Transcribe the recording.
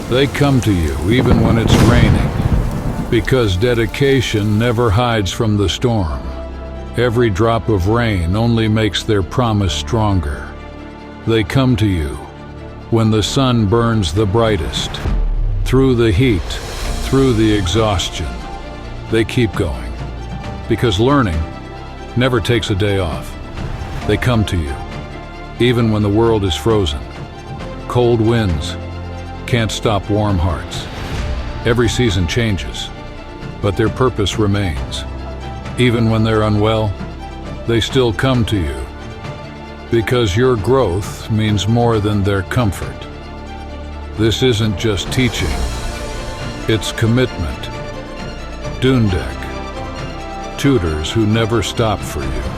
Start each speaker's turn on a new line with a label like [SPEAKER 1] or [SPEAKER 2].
[SPEAKER 1] They come to you even when it's raining, because dedication never hides from the storm. Every drop of rain only makes their promise stronger. They come to you when the sun burns the brightest. Through the heat, through the exhaustion, they keep going. Because learning never takes a day off. They come to you, even when the world is frozen. Cold winds can't stop warm hearts. Every season changes, but their purpose remains. Even when they're unwell, they still come to you, because your growth means more than their comfort. This isn't just teaching, it's commitment. Deck, tutors who never stop for you.